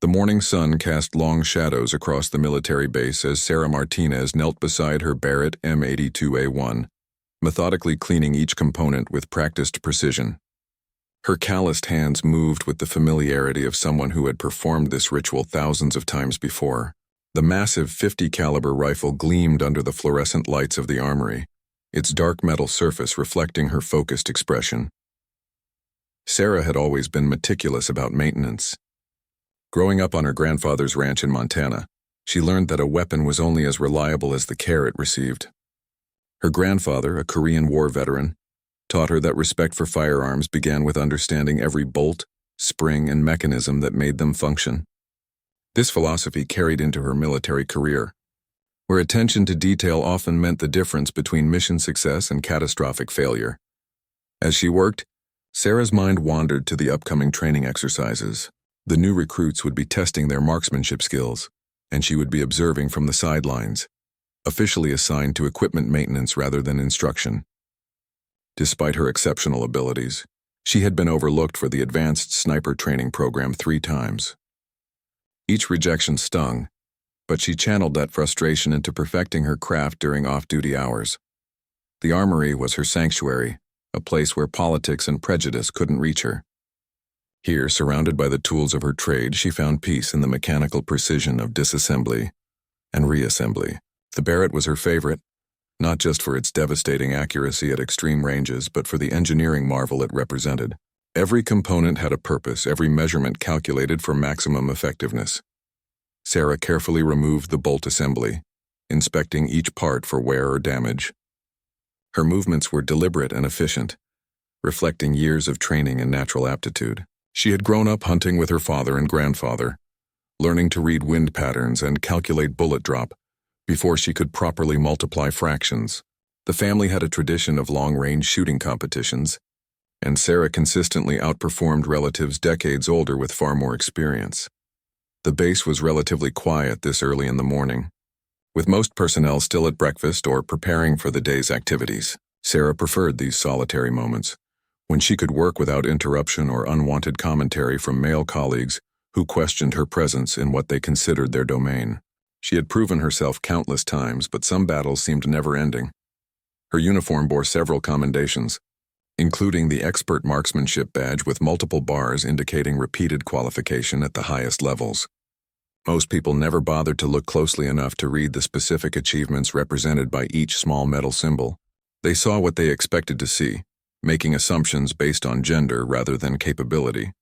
The morning sun cast long shadows across the military base as Sarah Martinez knelt beside her Barrett M82A1, methodically cleaning each component with practiced precision. Her calloused hands moved with the familiarity of someone who had performed this ritual thousands of times before. The massive .50 caliber rifle gleamed under the fluorescent lights of the armory, its dark metal surface reflecting her focused expression. Sarah had always been meticulous about maintenance. Growing up on her grandfather's ranch in Montana, she learned that a weapon was only as reliable as the care it received. Her grandfather, a Korean War veteran, taught her that respect for firearms began with understanding every bolt, spring, and mechanism that made them function. This philosophy carried into her military career, where attention to detail often meant the difference between mission success and catastrophic failure. As she worked, Sarah's mind wandered to the upcoming training exercises. The new recruits would be testing their marksmanship skills, and she would be observing from the sidelines, officially assigned to equipment maintenance rather than instruction. Despite her exceptional abilities, she had been overlooked for the advanced sniper training program 3 times. Each rejection stung, but she channeled that frustration into perfecting her craft during off-duty hours. The armory was her sanctuary, a place where politics and prejudice couldn't reach her. Here, surrounded by the tools of her trade, she found peace in the mechanical precision of disassembly and reassembly. The Barrett was her favorite, not just for its devastating accuracy at extreme ranges, but for the engineering marvel it represented. Every component had a purpose, every measurement calculated for maximum effectiveness. Sarah carefully removed the bolt assembly, inspecting each part for wear or damage. Her movements were deliberate and efficient, reflecting years of training and natural aptitude. She had grown up hunting with her father and grandfather, learning to read wind patterns and calculate bullet drop before she could properly multiply fractions. The family had a tradition of long-range shooting competitions, and Sarah consistently outperformed relatives decades older with far more experience. The base was relatively quiet this early in the morning, with most personnel still at breakfast or preparing for the day's activities. Sarah preferred these solitary moments, when she could work without interruption or unwanted commentary from male colleagues who questioned her presence in what they considered their domain. She had proven herself countless times, but some battles seemed never-ending. Her uniform bore several commendations, including the expert marksmanship badge with multiple bars indicating repeated qualification at the highest levels. Most people never bothered to look closely enough to read the specific achievements represented by each small metal symbol. They saw what they expected to see, making assumptions based on gender rather than capability.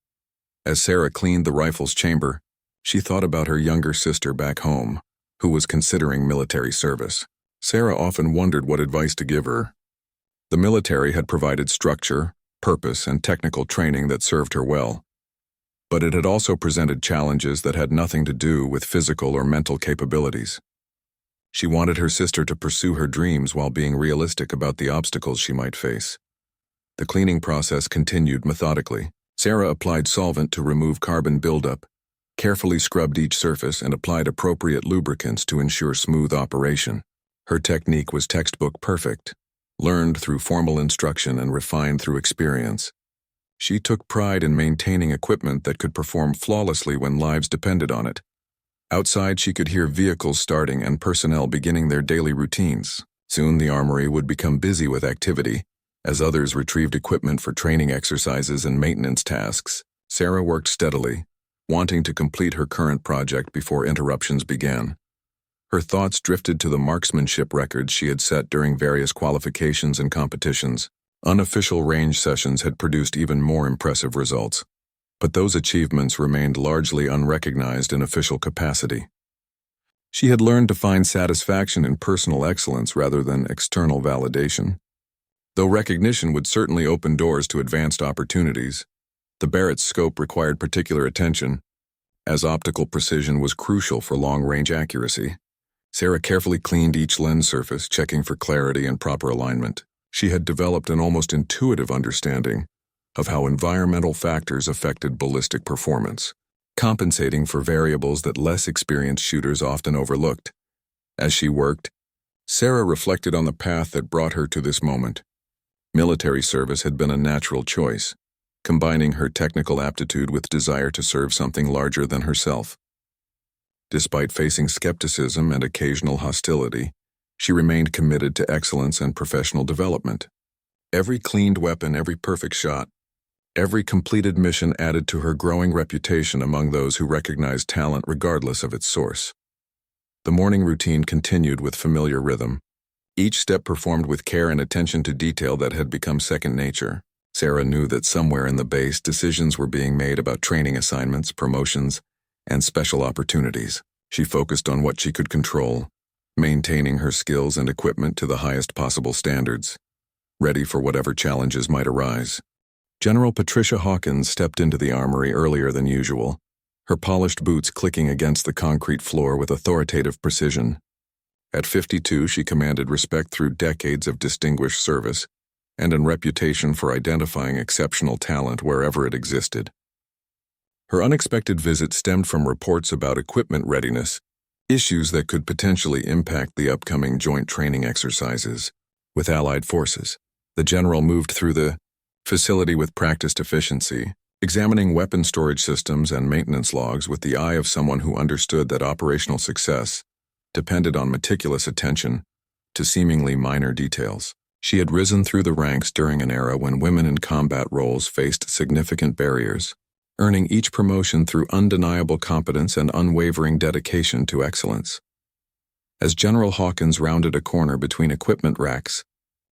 As Sarah cleaned the rifle's chamber, she thought about her younger sister back home, who was considering military service. Sarah often wondered what advice to give her. The military had provided structure, purpose, and technical training that served her well. But it had also presented challenges that had nothing to do with physical or mental capabilities. She wanted her sister to pursue her dreams while being realistic about the obstacles she might face. The cleaning process continued methodically. Sarah applied solvent to remove carbon buildup, carefully scrubbed each surface, and applied appropriate lubricants to ensure smooth operation. Her technique was textbook perfect, learned through formal instruction and refined through experience. She took pride in maintaining equipment that could perform flawlessly when lives depended on it. Outside, she could hear vehicles starting and personnel beginning their daily routines. Soon the armory would become busy with activity, as others retrieved equipment for training exercises and maintenance tasks. Sarah worked steadily, wanting to complete her current project before interruptions began. Her thoughts drifted to the marksmanship records she had set during various qualifications and competitions. Unofficial range sessions had produced even more impressive results, but those achievements remained largely unrecognized in official capacity. She had learned to find satisfaction in personal excellence rather than external validation. Though recognition would certainly open doors to advanced opportunities, the Barrett's scope required particular attention, as optical precision was crucial for long-range accuracy. Sarah carefully cleaned each lens surface, checking for clarity and proper alignment. She had developed an almost intuitive understanding of how environmental factors affected ballistic performance, compensating for variables that less experienced shooters often overlooked. As she worked, Sarah reflected on the path that brought her to this moment. Military service had been a natural choice, combining her technical aptitude with desire to serve something larger than herself. Despite facing skepticism and occasional hostility, she remained committed to excellence and professional development. Every cleaned weapon, every perfect shot, every completed mission added to her growing reputation among those who recognized talent regardless of its source. The morning routine continued with familiar rhythm, each step performed with care and attention to detail that had become second nature. Sarah knew that somewhere in the base, decisions were being made about training assignments, promotions, and special opportunities. She focused on what she could control, maintaining her skills and equipment to the highest possible standards, ready for whatever challenges might arise. General Patricia Hawkins stepped into the armory earlier than usual, her polished boots clicking against the concrete floor with authoritative precision. At 52, she commanded respect through decades of distinguished service and a reputation for identifying exceptional talent wherever it existed. Her unexpected visit stemmed from reports about equipment readiness, issues that could potentially impact the upcoming joint training exercises with Allied forces. The general moved through the facility with practiced efficiency, examining weapon storage systems and maintenance logs with the eye of someone who understood that operational success depended on meticulous attention to seemingly minor details. She had risen through the ranks during an era when women in combat roles faced significant barriers, earning each promotion through undeniable competence and unwavering dedication to excellence. As General Hawkins rounded a corner between equipment racks,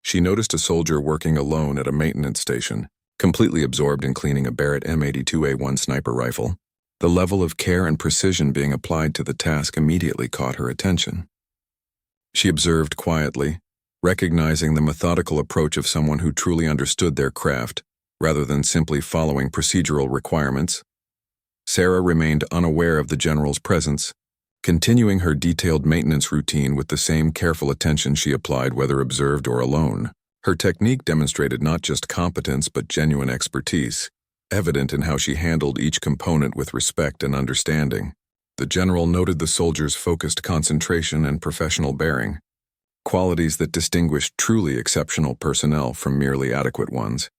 she noticed a soldier working alone at a maintenance station, completely absorbed in cleaning a Barrett M82A1 sniper rifle. The level of care and precision being applied to the task immediately caught her attention. She observed quietly, recognizing the methodical approach of someone who truly understood their craft, rather than simply following procedural requirements. Sarah remained unaware of the general's presence, continuing her detailed maintenance routine with the same careful attention she applied whether observed or alone. Her technique demonstrated not just competence but genuine expertise, evident in how she handled each component with respect and understanding. The general noted the soldier's focused concentration and professional bearing, qualities that distinguished truly exceptional personnel from merely adequate ones.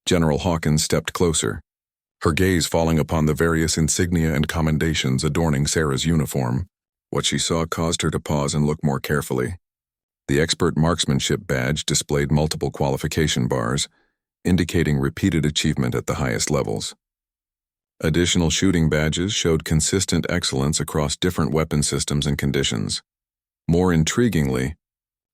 General Hawkins stepped closer, her gaze falling upon the various insignia and commendations adorning Sarah's uniform. What she saw caused her to pause and look more carefully. The expert marksmanship badge displayed multiple qualification bars, indicating repeated achievement at the highest levels. Additional shooting badges showed consistent excellence across different weapon systems and conditions. More intriguingly,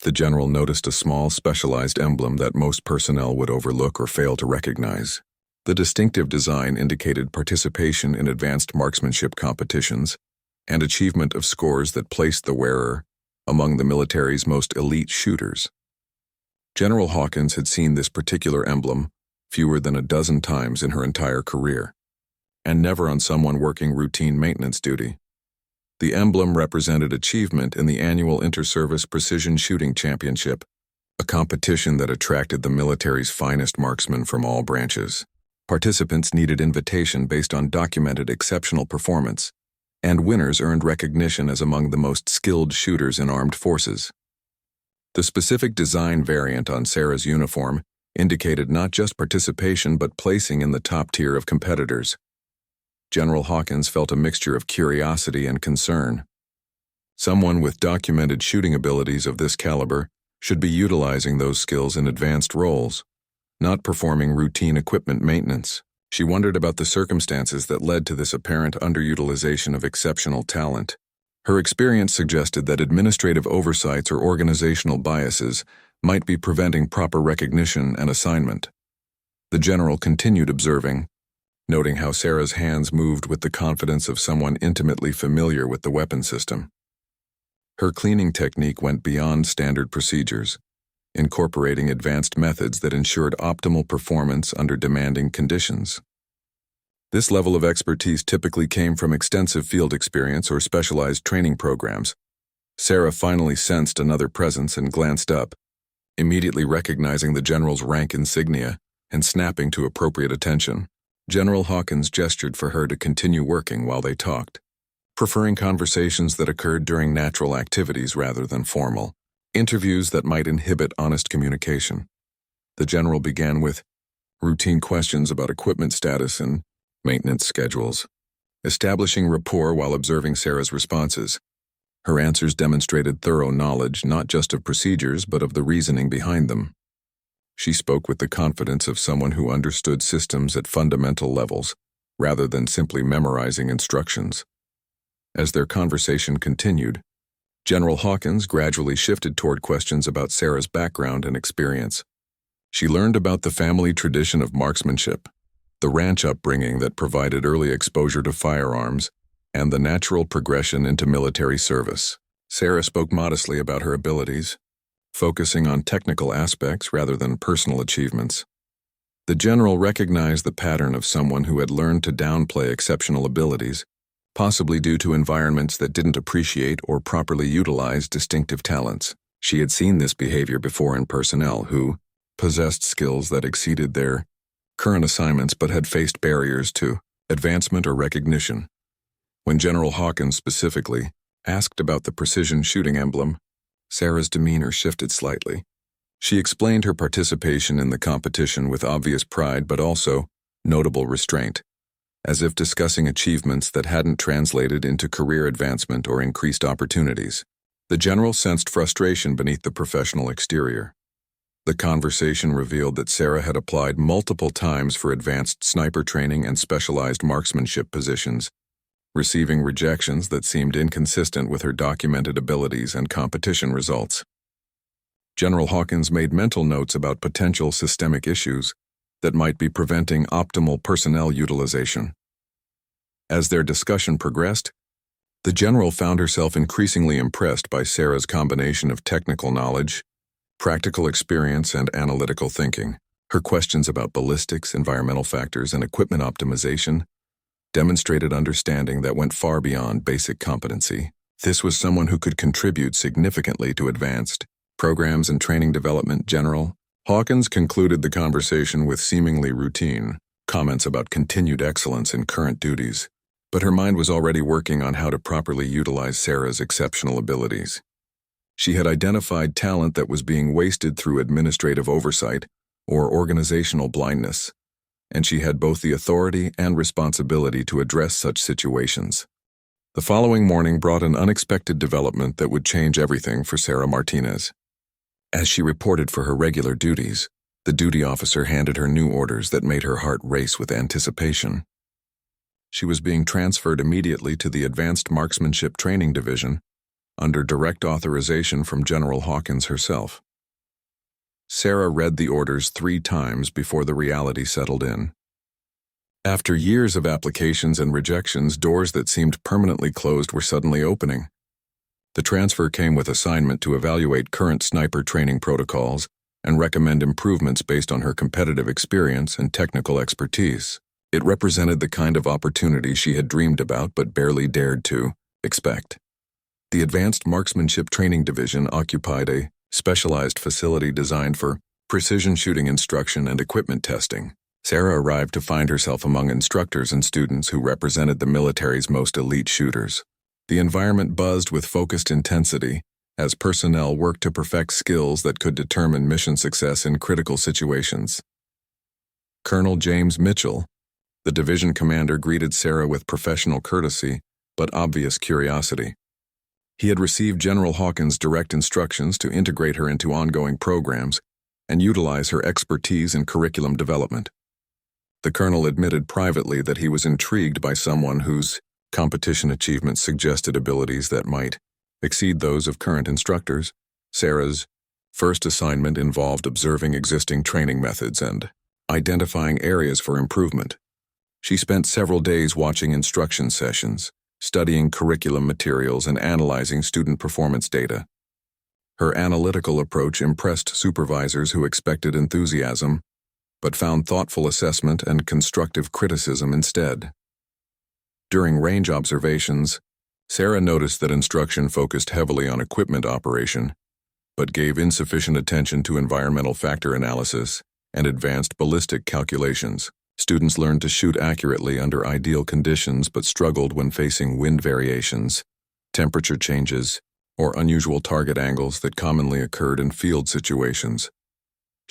the general noticed a small specialized emblem that most personnel would overlook or fail to recognize. The distinctive design indicated participation in advanced marksmanship competitions and achievement of scores that placed the wearer among the military's most elite shooters. General Hawkins had seen this particular emblem fewer than a dozen times in her entire career, and never on someone working routine maintenance duty. The emblem represented achievement in the annual Inter-Service Precision Shooting Championship, a competition that attracted the military's finest marksmen from all branches. Participants needed invitation based on documented exceptional performance, and winners earned recognition as among the most skilled shooters in armed forces. The specific design variant on Sarah's uniform indicated not just participation but placing in the top tier of competitors. General Hawkins felt a mixture of curiosity and concern. Someone with documented shooting abilities of this caliber should be utilizing those skills in advanced roles, not performing routine equipment maintenance. She wondered about the circumstances that led to this apparent underutilization of exceptional talent. Her experience suggested that administrative oversights or organizational biases might be preventing proper recognition and assignment. The general continued observing, noting how Sarah's hands moved with the confidence of someone intimately familiar with the weapon system. Her cleaning technique went beyond standard procedures, incorporating advanced methods that ensured optimal performance under demanding conditions. This level of expertise typically came from extensive field experience or specialized training programs. Sarah finally sensed another presence and glanced up, immediately recognizing the general's rank insignia and snapping to appropriate attention. General Hawkins gestured for her to continue working while they talked, preferring conversations that occurred during natural activities rather than formal interviews that might inhibit honest communication. The general began with, routine questions about equipment status and maintenance schedules, establishing rapport while observing Sarah's responses. Her answers demonstrated thorough knowledge not just of procedures but of the reasoning behind them. She spoke with the confidence of someone who understood systems at fundamental levels, rather than simply memorizing instructions. As their conversation continued, General Hawkins gradually shifted toward questions about Sarah's background and experience. She learned about the family tradition of marksmanship, the ranch upbringing that provided early exposure to firearms, and the natural progression into military service. Sarah spoke modestly about her abilities, focusing on technical aspects rather than personal achievements. The general recognized the pattern of someone who had learned to downplay exceptional abilities, possibly due to environments that didn't appreciate or properly utilize distinctive talents. She had seen this behavior before in personnel who possessed skills that exceeded their current assignments but had faced barriers to advancement or recognition. When General Hawkins specifically asked about the precision shooting emblem, Sarah's demeanor shifted slightly. She explained her participation in the competition with obvious pride but also notable restraint, as if discussing achievements that hadn't translated into career advancement or increased opportunities. The general sensed frustration beneath the professional exterior. The conversation revealed that Sarah had applied multiple times for advanced sniper training and specialized marksmanship positions, receiving rejections that seemed inconsistent with her documented abilities and competition results. General Hawkins made mental notes about potential systemic issues that might be preventing optimal personnel utilization. As their discussion progressed, the general found herself increasingly impressed by Sarah's combination of technical knowledge, practical experience, and analytical thinking. Her questions about ballistics, environmental factors, and equipment optimization demonstrated understanding that went far beyond basic competency. This was someone who could contribute significantly to advanced programs and training development. General Hawkins concluded the conversation with seemingly routine comments about continued excellence in current duties, but her mind was already working on how to properly utilize Sarah's exceptional abilities. She had identified talent that was being wasted through administrative oversight or organizational blindness, and she had both the authority and responsibility to address such situations. The following morning brought an unexpected development that would change everything for Sarah Martinez. As she reported for her regular duties, the duty officer handed her new orders that made her heart race with anticipation. She was being transferred immediately to the Advanced Marksmanship Training Division, under direct authorization from General Hawkins herself. Sarah read the orders 3 times before the reality settled in. After years of applications and rejections, doors that seemed permanently closed were suddenly opening. The transfer came with assignment to evaluate current sniper training protocols and recommend improvements based on her competitive experience and technical expertise. It represented the kind of opportunity she had dreamed about but barely dared to expect. The Advanced Marksmanship Training Division occupied a specialized facility designed for precision shooting instruction and equipment testing. Sarah arrived to find herself among instructors and students who represented the military's most elite shooters. The environment buzzed with focused intensity as personnel worked to perfect skills that could determine mission success in critical situations. Colonel James Mitchell, the division commander, greeted Sarah with professional courtesy but obvious curiosity. He had received General Hawkins' direct instructions to integrate her into ongoing programs and utilize her expertise in curriculum development. The colonel admitted privately that he was intrigued by someone whose competition achievements suggested abilities that might exceed those of current instructors. Sarah's first assignment involved observing existing training methods and identifying areas for improvement. She spent several days watching instruction sessions, studying curriculum materials, and analyzing student performance data. Her analytical approach impressed supervisors who expected enthusiasm, but found thoughtful assessment and constructive criticism instead. During range observations, Sarah noticed that instruction focused heavily on equipment operation, but gave insufficient attention to environmental factor analysis and advanced ballistic calculations. Students learned to shoot accurately under ideal conditions but struggled when facing wind variations, temperature changes, or unusual target angles that commonly occurred in field situations.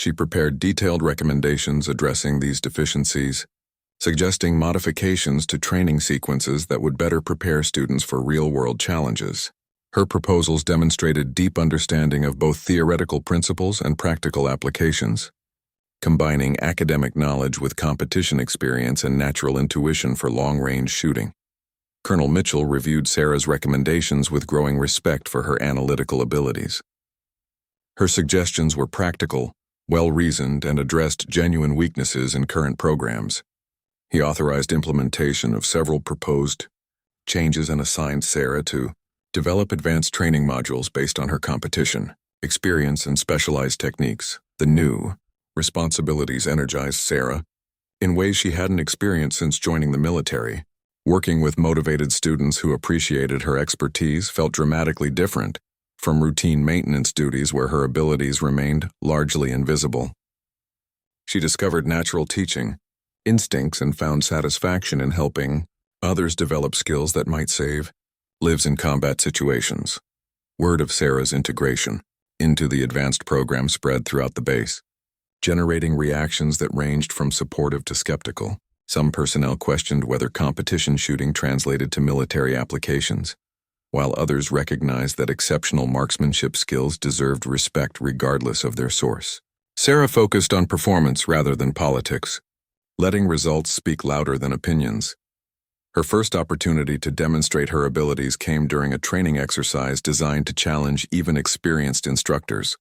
She prepared detailed recommendations addressing these deficiencies, suggesting modifications to training sequences that would better prepare students for real-world challenges. Her proposals demonstrated deep understanding of both theoretical principles and practical applications, combining academic knowledge with competition experience and natural intuition for long-range shooting. Colonel Mitchell reviewed Sarah's recommendations with growing respect for her analytical abilities. Her suggestions were practical, well-reasoned, and addressed genuine weaknesses in current programs. He authorized implementation of several proposed changes and assigned Sarah to develop advanced training modules based on her competition, experience, and specialized techniques. The new responsibilities energized Sarah in ways she hadn't experienced since joining the military. Working with motivated students who appreciated her expertise felt dramatically different from routine maintenance duties where her abilities remained largely invisible. She discovered natural teaching instincts and found satisfaction in helping others develop skills that might save lives in combat situations. Word of Sarah's integration into the advanced program spread throughout the base, generating reactions that ranged from supportive to skeptical. Some personnel questioned whether competition shooting translated to military applications, while others recognized that exceptional marksmanship skills deserved respect regardless of their source. Sarah focused on performance rather than politics, letting results speak louder than opinions. Her first opportunity to demonstrate her abilities came during a training exercise designed to challenge even experienced instructors.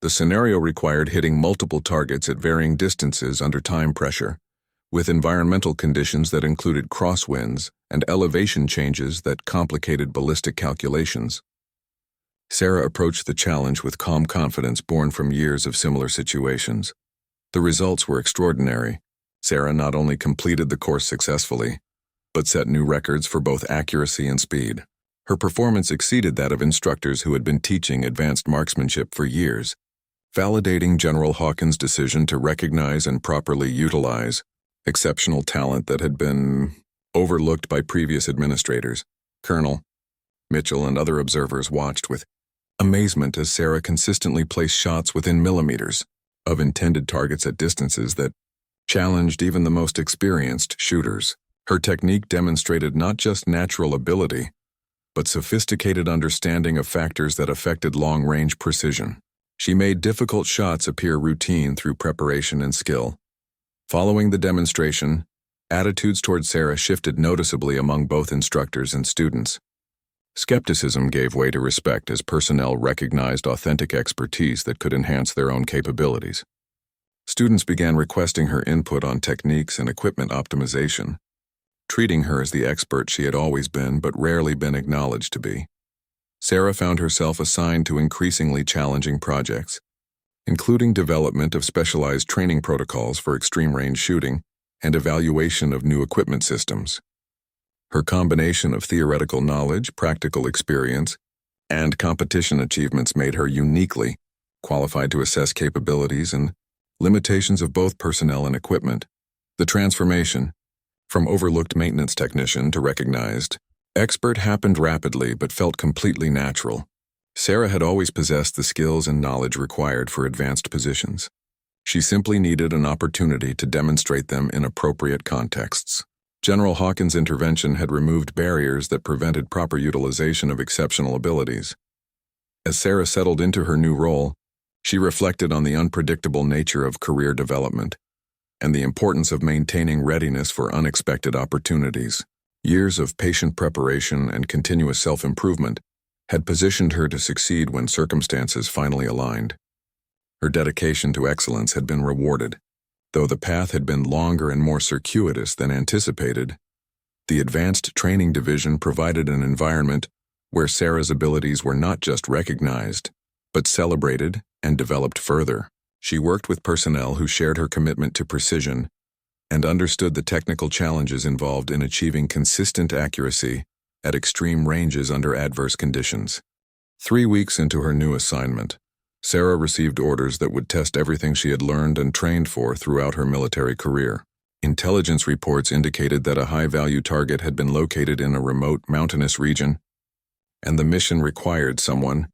The scenario required hitting multiple targets at varying distances under time pressure, with environmental conditions that included crosswinds and elevation changes that complicated ballistic calculations. Sarah approached the challenge with calm confidence born from years of similar situations. The results were extraordinary. Sarah not only completed the course successfully, but set new records for both accuracy and speed. Her performance exceeded that of instructors who had been teaching advanced marksmanship for years, validating General Hawkins' decision to recognize and properly utilize exceptional talent that had been overlooked by previous administrators. Colonel Mitchell and other observers watched with amazement as Sarah consistently placed shots within millimeters of intended targets at distances that challenged even the most experienced shooters. Her technique demonstrated not just natural ability, but sophisticated understanding of factors that affected long-range precision. She made difficult shots appear routine through preparation and skill. Following the demonstration, attitudes toward Sarah shifted noticeably among both instructors and students. Skepticism gave way to respect as personnel recognized authentic expertise that could enhance their own capabilities. Students began requesting her input on techniques and equipment optimization, treating her as the expert she had always been but rarely been acknowledged to be. Sarah found herself assigned to increasingly challenging projects, including development of specialized training protocols for extreme-range shooting and evaluation of new equipment systems. Her combination of theoretical knowledge, practical experience, and competition achievements made her uniquely qualified to assess capabilities and limitations of both personnel and equipment. The transformation from overlooked maintenance technician to recognized expert happened rapidly but felt completely natural. Sarah had always possessed the skills and knowledge required for advanced positions. She simply needed an opportunity to demonstrate them in appropriate contexts. General Hawkins' intervention had removed barriers that prevented proper utilization of exceptional abilities. As Sarah settled into her new role, she reflected on the unpredictable nature of career development and the importance of maintaining readiness for unexpected opportunities. Years of patient preparation and continuous self-improvement had positioned her to succeed when circumstances finally aligned. Her dedication to excellence had been rewarded. Though the path had been longer and more circuitous than anticipated, the Advanced Training Division provided an environment where Sarah's abilities were not just recognized, but celebrated and developed further. She worked with personnel who shared her commitment to precision and understood the technical challenges involved in achieving consistent accuracy at extreme ranges under adverse conditions. 3 weeks into her new assignment, Sarah received orders that would test everything she had learned and trained for throughout her military career. Intelligence reports indicated that a high-value target had been located in a remote mountainous region, and the mission required someone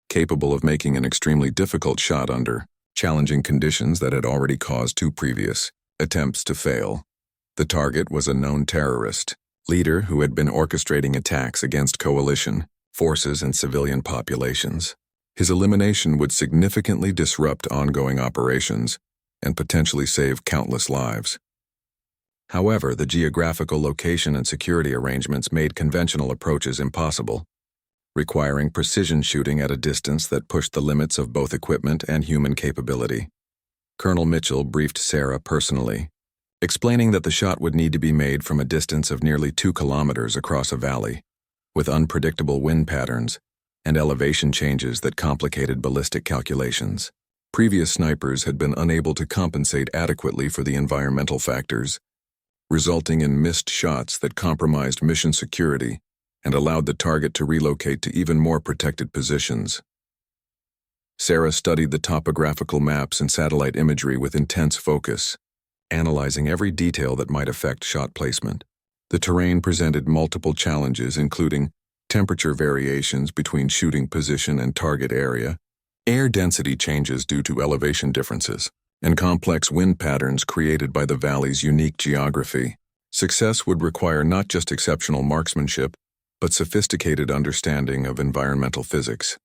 capable of making an extremely difficult shot under challenging conditions that had already caused two previous attempts to fail. The target was a known terrorist leader who had been orchestrating attacks against coalition forces and civilian populations. His elimination would significantly disrupt ongoing operations and potentially save countless lives. However, the geographical location and security arrangements made conventional approaches impossible, requiring precision shooting at a distance that pushed the limits of both equipment and human capability. Colonel Mitchell briefed Sarah personally, explaining that the shot would need to be made from a distance of nearly 2 kilometers across a valley, with unpredictable wind patterns and elevation changes that complicated ballistic calculations. Previous snipers had been unable to compensate adequately for the environmental factors, resulting in missed shots that compromised mission security and allowed the target to relocate to even more protected positions. Sarah studied the topographical maps and satellite imagery with intense focus, analyzing every detail that might affect shot placement. The terrain presented multiple challenges, including temperature variations between shooting position and target area, air density changes due to elevation differences, and complex wind patterns created by the valley's unique geography. Success would require not just exceptional marksmanship, but sophisticated understanding of environmental physics.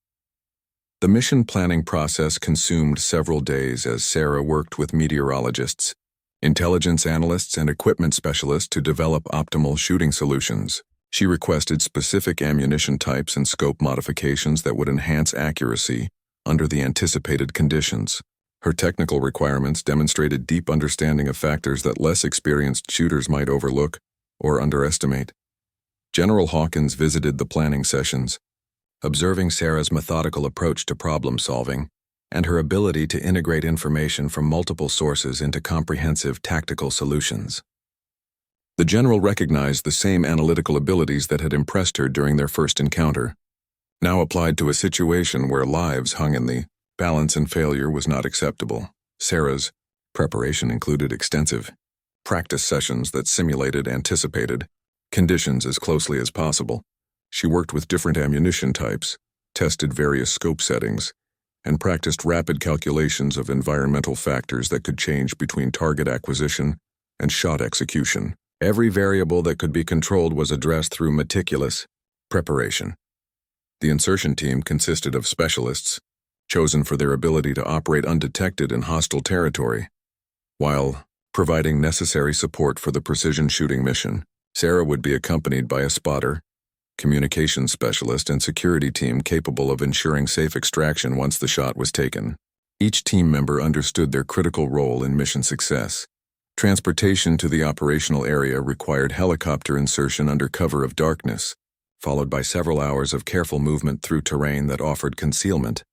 The mission planning process consumed several days as Sarah worked with meteorologists, intelligence analysts, and equipment specialists to develop optimal shooting solutions. She requested specific ammunition types and scope modifications that would enhance accuracy under the anticipated conditions. Her technical requirements demonstrated deep understanding of factors that less experienced shooters might overlook or underestimate. General Hawkins visited the planning sessions, observing Sarah's methodical approach to problem solving and her ability to integrate information from multiple sources into comprehensive tactical solutions. The general recognized the same analytical abilities that had impressed her during their first encounter, now applied to a situation where lives hung in the balance and failure was not acceptable. Sarah's preparation included extensive practice sessions that simulated anticipated conditions as closely as possible. She worked with different ammunition types, tested various scope settings, and practiced rapid calculations of environmental factors that could change between target acquisition and shot execution. Every variable that could be controlled was addressed through meticulous preparation. The insertion team consisted of specialists, chosen for their ability to operate undetected in hostile territory, while providing necessary support for the precision shooting mission. Sarah would be accompanied by a spotter, communications specialist, and security team capable of ensuring safe extraction once the shot was taken. Each team member understood their critical role in mission success. Transportation to the operational area required helicopter insertion under cover of darkness, followed by several hours of careful movement through terrain that offered concealment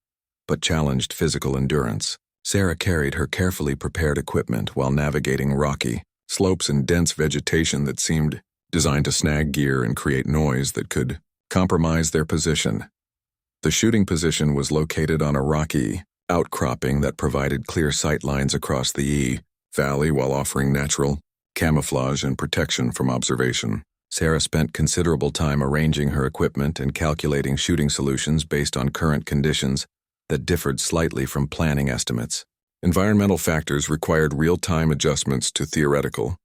but challenged physical endurance. Sarah carried her carefully prepared equipment while navigating rocky slopes and dense vegetation that seemed designed to snag gear and create noise that could compromise their position. The shooting position was located on a rocky outcropping that provided clear sight lines across the valley while offering natural camouflage and protection from observation. Sarah spent considerable time arranging her equipment and calculating shooting solutions based on current conditions that differed slightly from planning estimates. Environmental factors required real-time adjustments to theoretical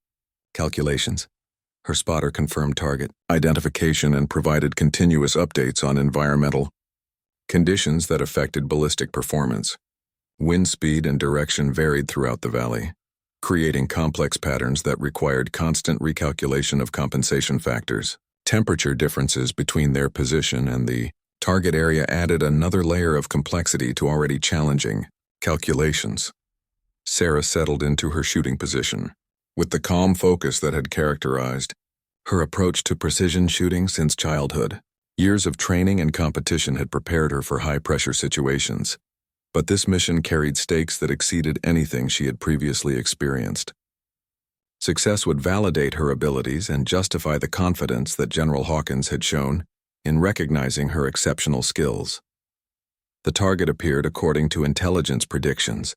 calculations. Her spotter confirmed target identification and provided continuous updates on environmental conditions that affected ballistic performance. Wind speed and direction varied throughout the valley, creating complex patterns that required constant recalculation of compensation factors. Temperature differences between their position and the target area added another layer of complexity to already challenging calculations. Sarah settled into her shooting position, with the calm focus that had characterized her approach to precision shooting since childhood. Years of training and competition had prepared her for high-pressure situations, but this mission carried stakes that exceeded anything she had previously experienced. Success would validate her abilities and justify the confidence that General Hawkins had shown in recognizing her exceptional skills. The target appeared according to intelligence predictions,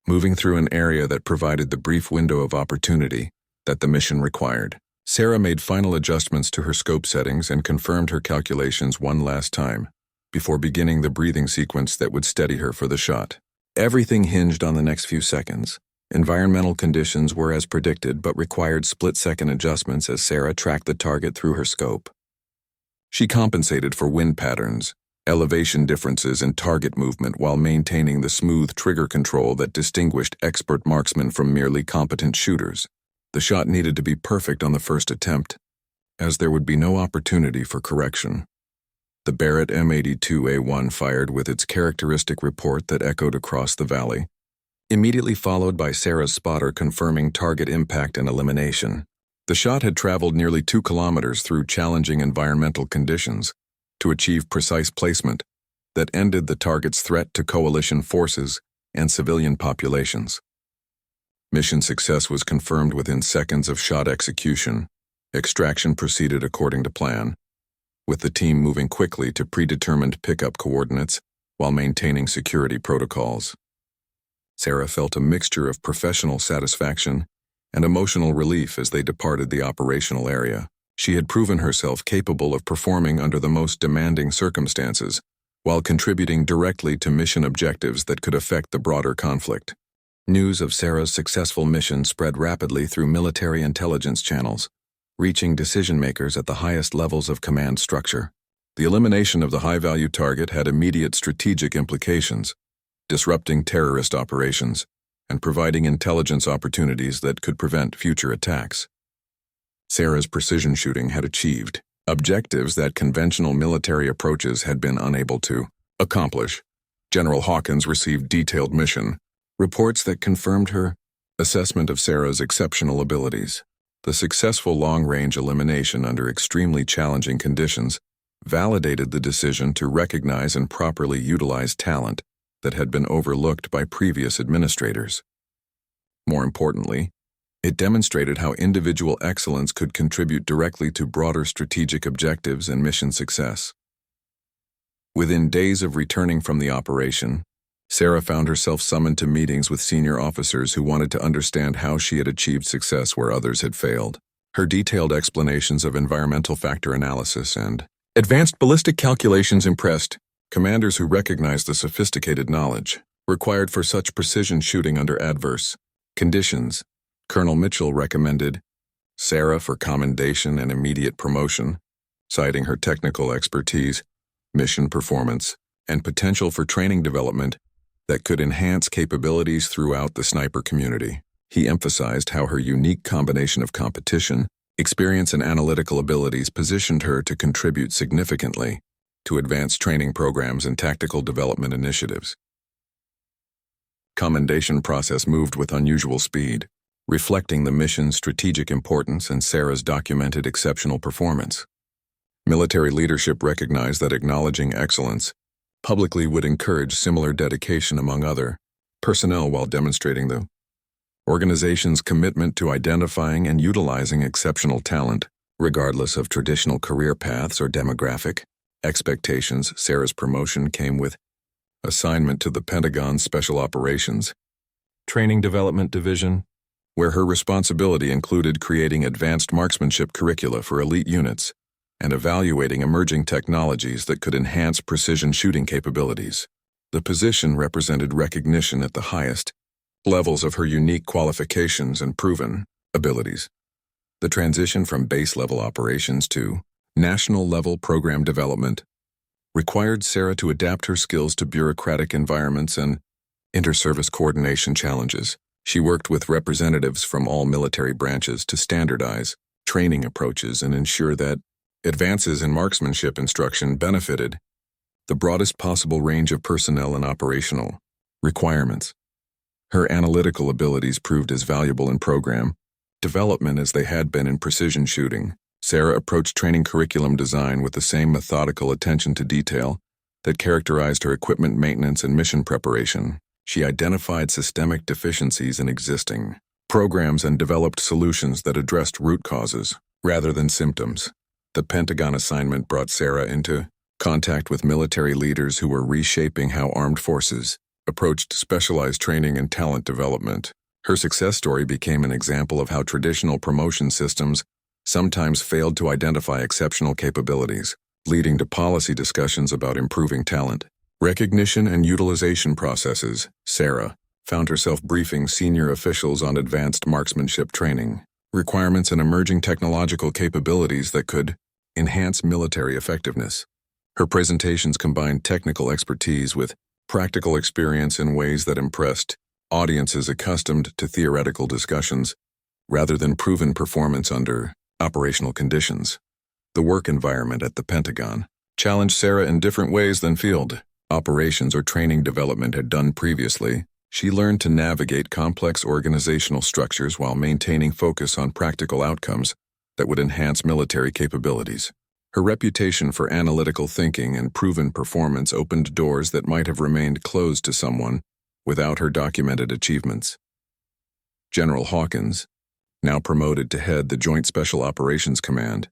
moving through an area that provided the brief window of opportunity that the mission required. Sarah made final adjustments to her scope settings and confirmed her calculations one last time, before beginning the breathing sequence that would steady her for the shot. Everything hinged on the next few seconds. Environmental conditions were as predicted but required split-second adjustments as Sarah tracked the target through her scope. She compensated for wind patterns, elevation differences, and target movement while maintaining the smooth trigger control that distinguished expert marksmen from merely competent shooters. The shot needed to be perfect on the first attempt, as there would be no opportunity for correction. The Barrett M82A1 fired with its characteristic report that echoed across the valley, immediately followed by Sarah's spotter confirming target impact and elimination. The shot had traveled nearly 2 kilometers through challenging environmental conditions to achieve precise placement that ended the target's threat to coalition forces and civilian populations. Mission success was confirmed within seconds of shot execution. Extraction proceeded according to plan, with the team moving quickly to predetermined pickup coordinates while maintaining security protocols. Sarah felt a mixture of professional satisfaction and emotional relief as they departed the operational area. She had proven herself capable of performing under the most demanding circumstances, while contributing directly to mission objectives that could affect the broader conflict. News of Sarah's successful mission spread rapidly through military intelligence channels, reaching decision-makers at the highest levels of command structure. The elimination of the high-value target had immediate strategic implications, disrupting terrorist operations and providing intelligence opportunities that could prevent future attacks. Sarah's precision shooting had achieved objectives that conventional military approaches had been unable to accomplish. General Hawkins received detailed mission reports that confirmed her assessment of Sarah's exceptional abilities. The successful long-range elimination under extremely challenging conditions validated the decision to recognize and properly utilize talent that had been overlooked by previous administrators. More importantly, it demonstrated how individual excellence could contribute directly to broader strategic objectives and mission success. Within days of returning from the operation, Sarah found herself summoned to meetings with senior officers who wanted to understand how she had achieved success where others had failed. Her detailed explanations of environmental factor analysis and advanced ballistic calculations impressed commanders who recognized the sophisticated knowledge required for such precision shooting under adverse conditions. Colonel Mitchell recommended Sarah for commendation and immediate promotion, citing her technical expertise, mission performance, and potential for training development that could enhance capabilities throughout the sniper community. He emphasized how her unique combination of competition, experience, and analytical abilities positioned her to contribute significantly to advanced training programs and tactical development initiatives. Commendation process moved with unusual speed, reflecting the mission's strategic importance and Sarah's documented exceptional performance. Military leadership recognized that acknowledging excellence publicly would encourage similar dedication among other personnel while demonstrating the organization's commitment to identifying and utilizing exceptional talent, regardless of traditional career paths or demographic expectations. Sarah's promotion came with assignment to the Pentagon's Special Operations Training Development Division, where her responsibility included creating advanced marksmanship curricula for elite units and evaluating emerging technologies that could enhance precision shooting capabilities. The position represented recognition at the highest levels of her unique qualifications and proven abilities. The transition from base-level operations to national-level program development required Sarah to adapt her skills to bureaucratic environments and inter-service coordination challenges. She worked with representatives from all military branches to standardize training approaches and ensure that advances in marksmanship instruction benefited the broadest possible range of personnel and operational requirements. Her analytical abilities proved as valuable in program development as they had been in precision shooting. Sarah approached training curriculum design with the same methodical attention to detail that characterized her equipment maintenance and mission preparation. She identified systemic deficiencies in existing programs and developed solutions that addressed root causes rather than symptoms. The Pentagon assignment brought Sarah into contact with military leaders who were reshaping how armed forces approached specialized training and talent development. Her success story became an example of how traditional promotion systems sometimes failed to identify exceptional capabilities, leading to policy discussions about improving talent Recognition and utilization processes. Sarah found herself briefing senior officials on advanced marksmanship training, requirements and emerging technological capabilities that could enhance military effectiveness. Her presentations combined technical expertise with practical experience in ways that impressed audiences accustomed to theoretical discussions rather than proven performance under operational conditions. The work environment at the Pentagon challenged Sarah in different ways than field operations or training development had done previously. She learned to navigate complex organizational structures while maintaining focus on practical outcomes that would enhance military capabilities. Her reputation for analytical thinking and proven performance opened doors that might have remained closed to someone without her documented achievements. General Hawkins, now promoted to head the Joint Special Operations Command,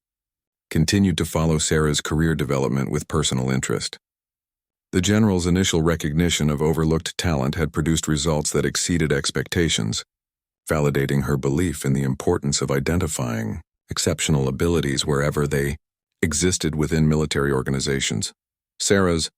continued to follow Sarah's career development with personal interest. The general's initial recognition of overlooked talent had produced results that exceeded expectations, validating her belief in the importance of identifying exceptional abilities wherever they existed within military organizations. Sarah's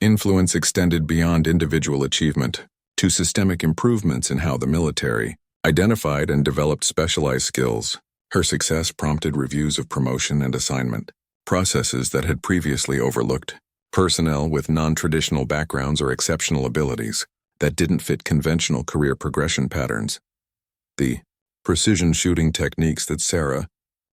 influence extended beyond individual achievement to systemic improvements in how the military identified and developed specialized skills. Her success prompted reviews of promotion and assignment processes that had previously overlooked personnel with non-traditional backgrounds or exceptional abilities that didn't fit conventional career progression patterns. The precision shooting techniques that Sarah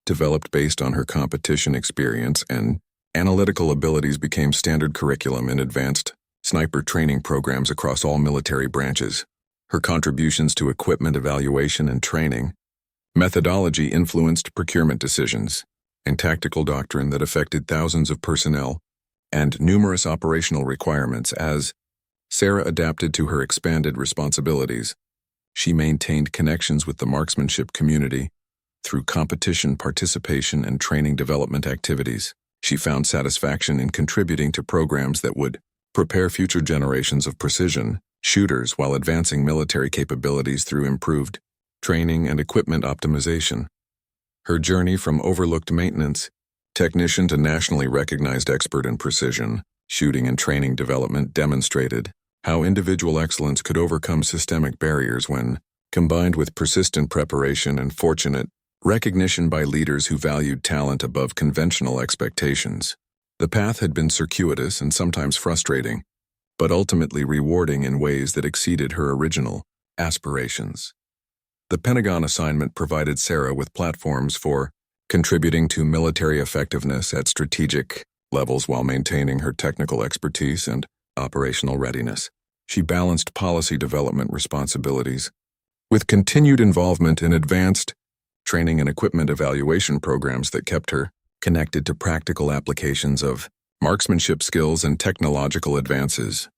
developed based on her competition experience and analytical abilities became standard curriculum in advanced sniper training programs across all military branches. Her contributions to equipment evaluation and training methodology influenced procurement decisions and tactical doctrine that affected thousands of personnel and numerous operational requirements. As Sarah adapted to her expanded responsibilities, she maintained connections with the marksmanship community through competition participation and training development activities. She found satisfaction in contributing to programs that would prepare future generations of precision shooters while advancing military capabilities through improved training and equipment optimization. Her journey from overlooked maintenance technician to nationally recognized expert in precision shooting and training development demonstrated how individual excellence could overcome systemic barriers when combined with persistent preparation and fortunate recognition by leaders who valued talent above conventional expectations. The path had been circuitous and sometimes frustrating, but ultimately rewarding in ways that exceeded her original aspirations. The Pentagon assignment provided Sarah with platforms for contributing to military effectiveness at strategic levels while maintaining her technical expertise and operational readiness. She balanced policy development responsibilities with continued involvement in advanced training and equipment evaluation programs that kept her connected to practical applications of marksmanship skills and technological advances.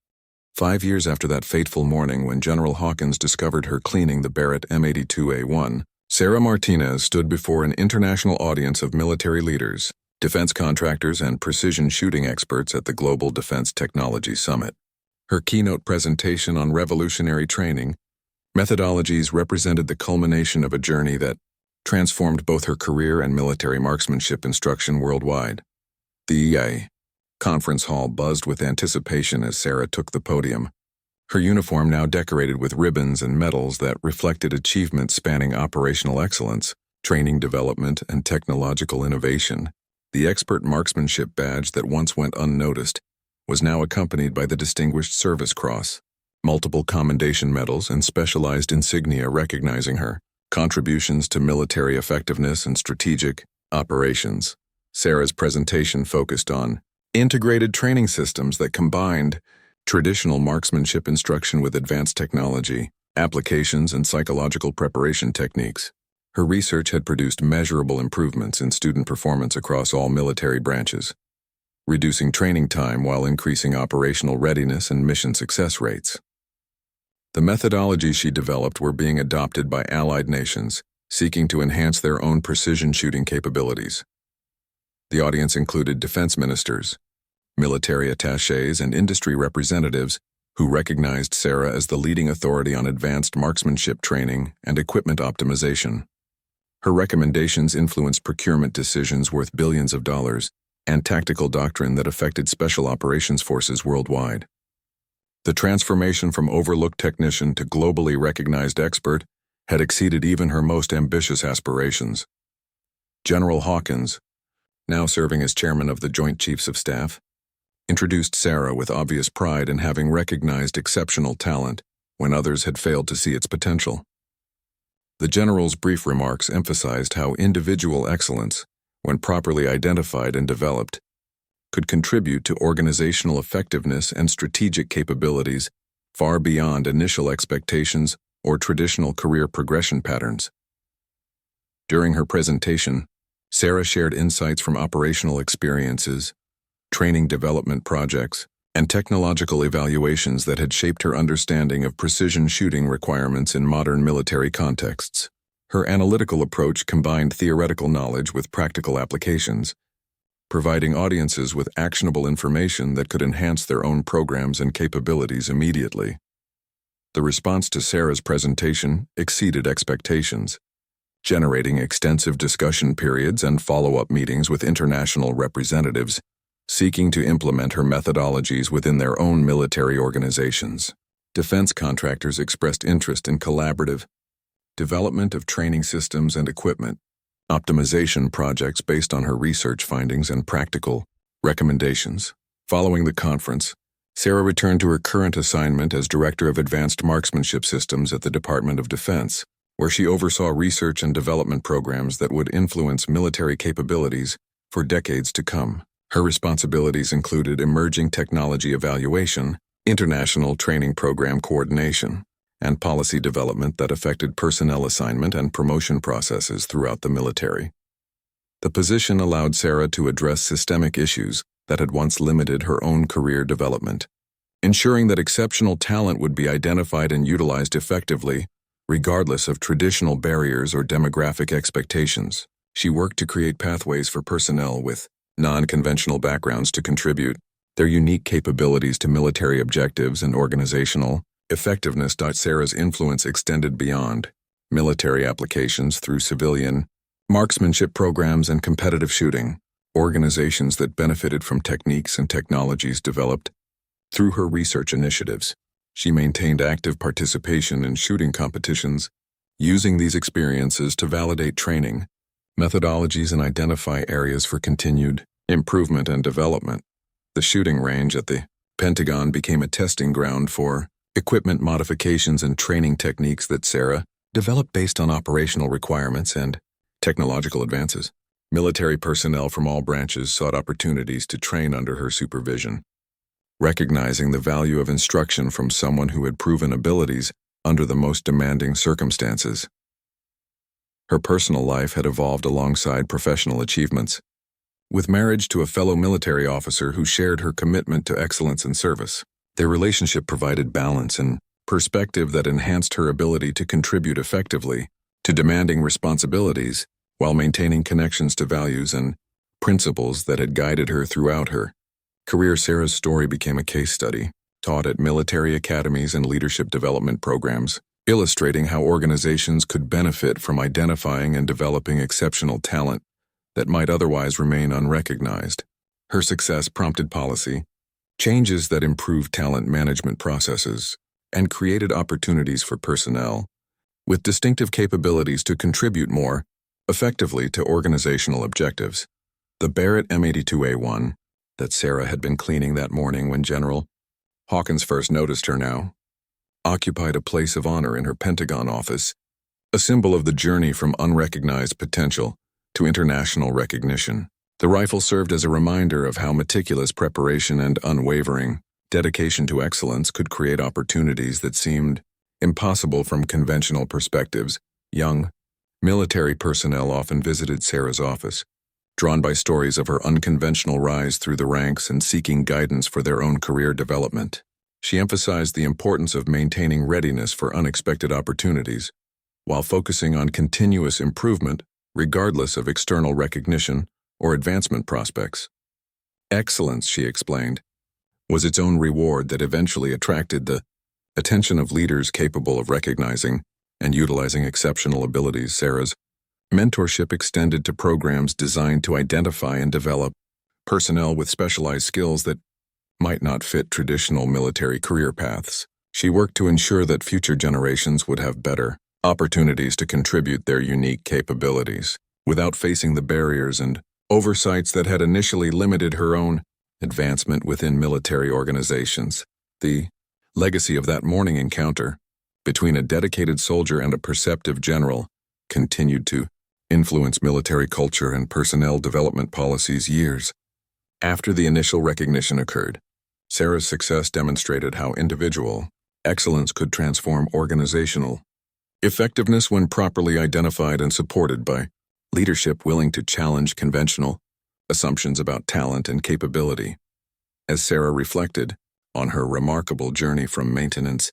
5 years after that fateful morning when General Hawkins discovered her cleaning the Barrett M82A1, Sarah Martinez stood before an international audience of military leaders, defense contractors, and precision shooting experts at the Global Defense Technology Summit. Her keynote presentation on revolutionary training methodologies represented the culmination of a journey that transformed both her career and military marksmanship instruction worldwide. The EA conference hall buzzed with anticipation as Sarah took the podium, her uniform now decorated with ribbons and medals that reflected achievements spanning operational excellence, training development, and technological innovation. The expert marksmanship badge that once went unnoticed was now accompanied by the Distinguished Service Cross, multiple commendation medals, and specialized insignia recognizing her contributions to military effectiveness and strategic operations. Sarah's presentation focused on integrated training systems that combined traditional marksmanship instruction with advanced technology, applications, and psychological preparation techniques. Her research had produced measurable improvements in student performance across all military branches, reducing training time while increasing operational readiness and mission success rates. The methodologies she developed were being adopted by allied nations, seeking to enhance their own precision shooting capabilities. The audience included defense ministers, military attachés, and industry representatives who recognized Sarah as the leading authority on advanced marksmanship training and equipment optimization. Her recommendations influenced procurement decisions worth billions of dollars and tactical doctrine that affected special operations forces worldwide. The transformation from overlooked technician to globally recognized expert had exceeded even her most ambitious aspirations. General Hawkins, now serving as chairman of the Joint Chiefs of Staff, introduced Sarah with obvious pride in having recognized exceptional talent when others had failed to see its potential. The general's brief remarks emphasized how individual excellence, when properly identified and developed, could contribute to organizational effectiveness and strategic capabilities far beyond initial expectations or traditional career progression patterns. During her presentation, Sarah shared insights from operational experiences, training development projects, and technological evaluations that had shaped her understanding of precision shooting requirements in modern military contexts. Her analytical approach combined theoretical knowledge with practical applications, providing audiences with actionable information that could enhance their own programs and capabilities immediately. The response to Sarah's presentation exceeded expectations, generating extensive discussion periods and follow-up meetings with international representatives seeking to implement her methodologies within their own military organizations. Defense contractors expressed interest in collaborative development of training systems and equipment, optimization projects based on her research findings and practical recommendations. Following the conference, Sarah returned to her current assignment as Director of Advanced Marksmanship Systems at the Department of Defense, where she oversaw research and development programs that would influence military capabilities for decades to come. Her responsibilities included emerging technology evaluation, international training program coordination, and policy development that affected personnel assignment and promotion processes throughout the military. The position allowed Sarah to address systemic issues that had once limited her own career development, ensuring that exceptional talent would be identified and utilized effectively, regardless of traditional barriers or demographic expectations. She worked to create pathways for personnel with non-conventional backgrounds to contribute their unique capabilities to military objectives and organizational effectiveness. Sarah's influence extended beyond military applications through civilian marksmanship programs and competitive shooting, organizations that benefited from techniques and technologies developed through her research initiatives. She maintained active participation in shooting competitions, using these experiences to validate training methodologies and identify areas for continued improvement and development. The shooting range at the Pentagon became a testing ground for equipment modifications and training techniques that Sarah developed based on operational requirements and technological advances. Military personnel from all branches sought opportunities to train under her supervision, recognizing the value of instruction from someone who had proven abilities under the most demanding circumstances. Her personal life had evolved alongside professional achievements, with marriage to a fellow military officer who shared her commitment to excellence in service. Their relationship provided balance and perspective that enhanced her ability to contribute effectively to demanding responsibilities while maintaining connections to values and principles that had guided her throughout her career. Sarah's story became a case study, taught at military academies and leadership development programs, illustrating how organizations could benefit from identifying and developing exceptional talent that might otherwise remain unrecognized. Her success prompted policy changes that improved talent management processes and created opportunities for personnel with distinctive capabilities to contribute more effectively to organizational objectives. The Barrett M82A1 that Sarah had been cleaning that morning when General Hawkins first noticed her now occupied a place of honor in her Pentagon office, a symbol of the journey from unrecognized potential to international recognition. The rifle served as a reminder of how meticulous preparation and unwavering dedication to excellence could create opportunities that seemed impossible from conventional perspectives. Young military personnel often visited Sarah's office, drawn by stories of her unconventional rise through the ranks and seeking guidance for their own career development. She emphasized the importance of maintaining readiness for unexpected opportunities, while focusing on continuous improvement regardless of external recognition or advancement prospects. Excellence, she explained, was its own reward that eventually attracted the attention of leaders capable of recognizing and utilizing exceptional abilities. Sarah's mentorship extended to programs designed to identify and develop personnel with specialized skills that might not fit traditional military career paths. She worked to ensure that future generations would have better opportunities to contribute their unique capabilities, without facing the barriers and oversights that had initially limited her own advancement within military organizations. The legacy of that morning encounter between a dedicated soldier and a perceptive general continued to influence military culture and personnel development policies years after the initial recognition occurred. Sarah's success demonstrated how individual excellence could transform organizational effectiveness when properly identified and supported by leadership willing to challenge conventional assumptions about talent and capability. As Sarah reflected on her remarkable journey from maintenance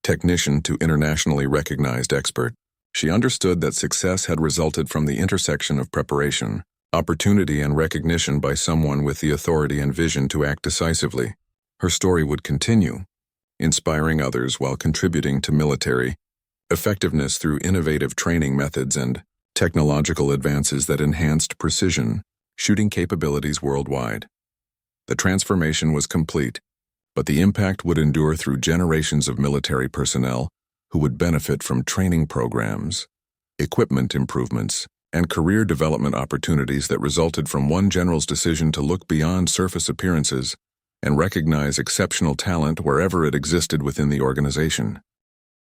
technician to internationally recognized expert, she understood that success had resulted from the intersection of preparation, opportunity, and recognition by someone with the authority and vision to act decisively. Her story would continue, inspiring others while contributing to military effectiveness through innovative training methods and technological advances that enhanced precision shooting capabilities worldwide. The transformation was complete, but the impact would endure through generations of military personnel who would benefit from training programs, equipment improvements, and career development opportunities that resulted from one general's decision to look beyond surface appearances and recognize exceptional talent wherever it existed within the organization.